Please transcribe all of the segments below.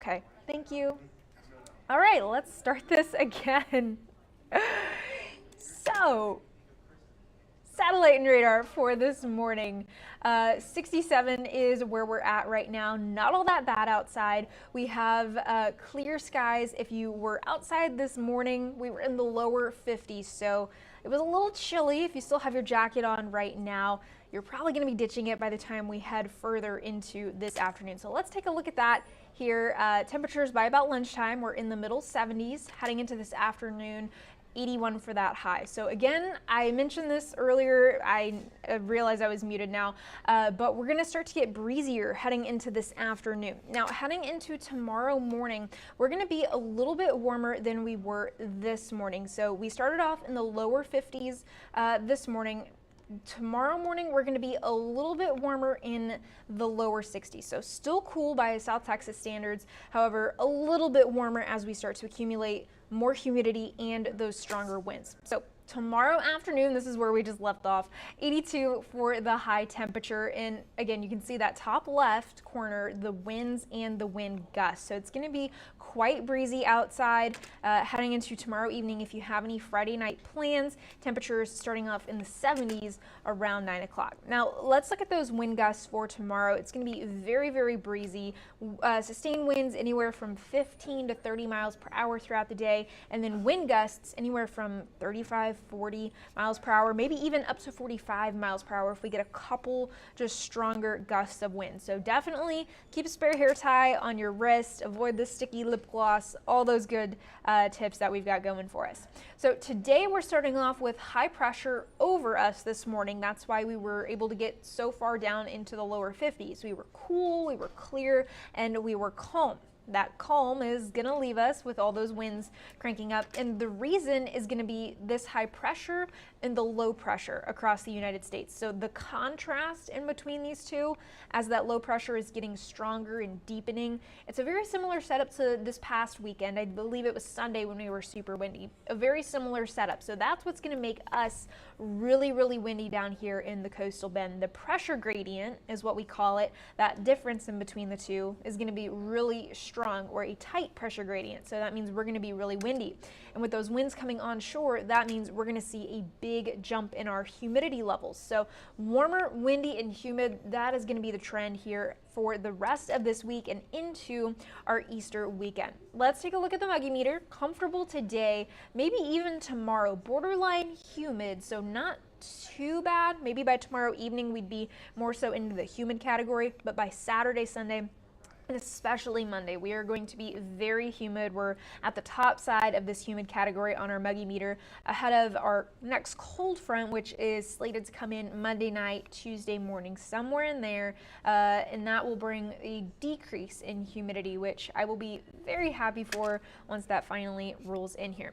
Okay, thank you. All right, let's start this again. So, satellite and radar for this morning. 67 is where we're at right now. Not all that bad outside. We have clear skies. If you were outside this morning, we were in the lower 50s, so it was a little chilly. If you still have your jacket on right now, you're probably going to be ditching it by the time we head further into this afternoon. So let's take a look at that here. Temperatures by about lunchtime, we're in the middle 70s. Heading into this afternoon, 81 for that high. So again, I mentioned this earlier, I realized I was muted now, but we're gonna start to get breezier heading into this afternoon. Now, heading into tomorrow morning, we're gonna be a little bit warmer than we were this morning. So we started off in the lower 50s this morning. Tomorrow morning, we're going to be a little bit warmer in the lower 60s. So still cool by South Texas standards. However, a little bit warmer as we start to accumulate more humidity and those stronger winds. So tomorrow afternoon, this is where we just left off, 82 for the high temperature. And again, you can see that top left corner, the winds and the wind gusts. So it's going to be quite breezy outside heading into tomorrow evening. If you have any Friday night plans, temperatures starting off in the 70s around 9 o'clock. Now let's look at those wind gusts for tomorrow. It's going to be very, very breezy. Sustained winds anywhere from 15 to 30 miles per hour throughout the day, and then wind gusts anywhere from 35, 40 miles per hour, maybe even up to 45 miles per hour if we get a couple just stronger gusts of wind. So definitely keep a spare hair tie on your wrist, avoid the sticky lip gloss, all those good tips that we've got going for us. So today we're starting off with high pressure over us this morning. That's why we were able to get so far down into the lower 50s. We were cool, we were clear, and we were calm. That calm is going to leave us with all those winds cranking up, and the reason is going to be this high pressure and the low pressure across the United States. So the contrast in between these two, as that low pressure is getting stronger and deepening, it's a very similar setup to this past weekend. I believe it was Sunday when we were super windy. A very similar setup. So that's what's going to make us really, really windy down here in the coastal bend. The pressure gradient is what we call it. That difference in between the two is going to be really strong, or a tight pressure gradient. So that means we're going to be really windy. And with those winds coming onshore, that means we're going to see a big jump in our humidity levels. So warmer, windy, and humid, that is going to be the trend here for the rest of this week and into our Easter weekend. Let's take a look at the Muggy meter. Comfortable today, maybe even tomorrow. Borderline humid, so not too bad. Maybe by tomorrow evening we'd be more so into the humid category, but by Saturday, Sunday, and especially Monday, we are going to be very humid. We're at the top side of this humid category on our Muggy meter, ahead of our next cold front, which is slated to come in Monday night, Tuesday morning, somewhere in there, and that will bring a decrease in humidity, which I will be very happy for once that finally rolls in here.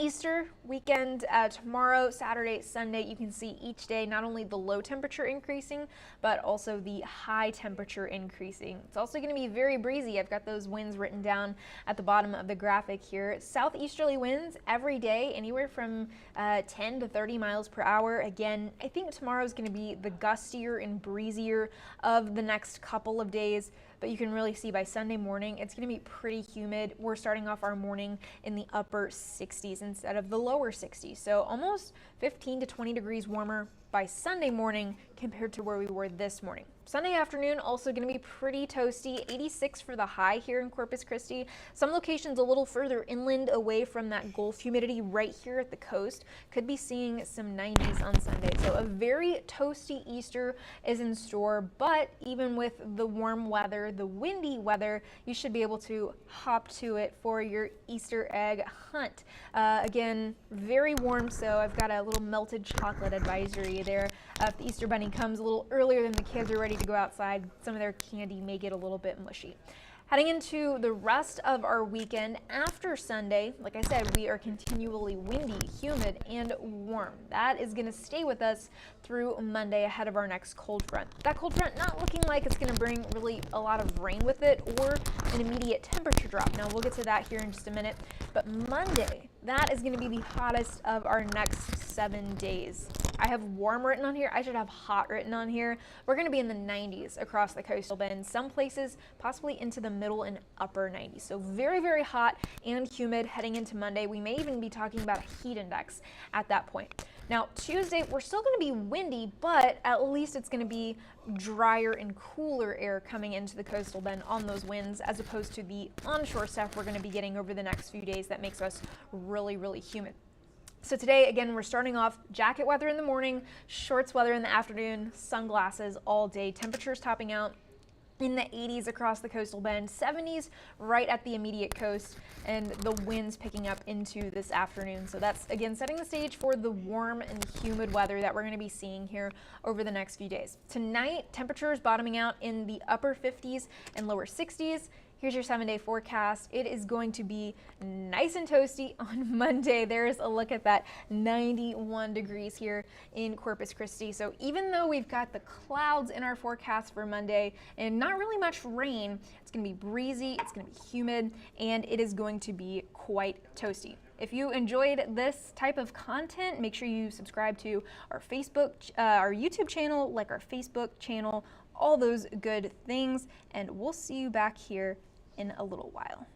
Easter weekend, tomorrow, Saturday, Sunday, you can see each day not only the low temperature increasing, but also the high temperature increasing. It's also going to be very breezy. I've got those winds written down at the bottom of the graphic here. Southeasterly winds every day, anywhere from 10 to 30 miles per hour. Again, I think tomorrow is going to be the gustier and breezier of the next couple of days. But you can really see by Sunday morning, it's going to be pretty humid. We're starting off our morning in the upper 60s instead of the lower 60s. So almost 15 to 20 degrees warmer by Sunday morning compared to where we were this morning. Sunday afternoon also going to be pretty toasty, 86 for the high here in Corpus Christi. Some locations a little further inland away from that Gulf humidity right here at the coast could be seeing some 90s on Sunday. So a very toasty Easter is in store, but even with the warm weather, the windy weather, you should be able to hop to it for your Easter egg hunt. Again, very warm, so I've got a little melted chocolate advisory there. If the Easter Bunny comes a little earlier than the kids are ready to go outside, some of their candy may get a little bit mushy. Heading into the rest of our weekend after Sunday, like I said, we are continually windy, humid, and warm. That is going to stay with us through Monday ahead of our next cold front. That cold front not looking like it's going to bring really a lot of rain with it or an immediate temperature drop. Now we'll get to that here in just a minute. But Monday, that is going to be the hottest of our next 7 days. I have warm written on here. I should have hot written on here. We're going to be in the 90s across the coastal bend. Some places possibly into the middle and upper 90s. So very, very hot and humid heading into Monday. We may even be talking about a heat index at that point. Now, Tuesday, we're still going to be windy, but at least it's going to be drier and cooler air coming into the coastal bend on those winds, as opposed to the onshore stuff we're going to be getting over the next few days that makes us really, really humid. So today, again, we're starting off jacket weather in the morning, shorts weather in the afternoon, sunglasses all day. Temperatures topping out in the 80s across the coastal bend, 70s right at the immediate coast, and the winds picking up into this afternoon. So that's, again, setting the stage for the warm and humid weather that we're going to be seeing here over the next few days. Tonight, temperatures bottoming out in the upper 50s and lower 60s. Here's your 7-day forecast. It is going to be nice and toasty on Monday. There's a look at that 91 degrees here in Corpus Christi. So even though we've got the clouds in our forecast for Monday and not really much rain, it's going to be breezy, it's going to be humid, and it is going to be quite toasty. If you enjoyed this type of content, make sure you subscribe to our YouTube channel, like our Facebook channel, all those good things, and we'll see you back here in a little while.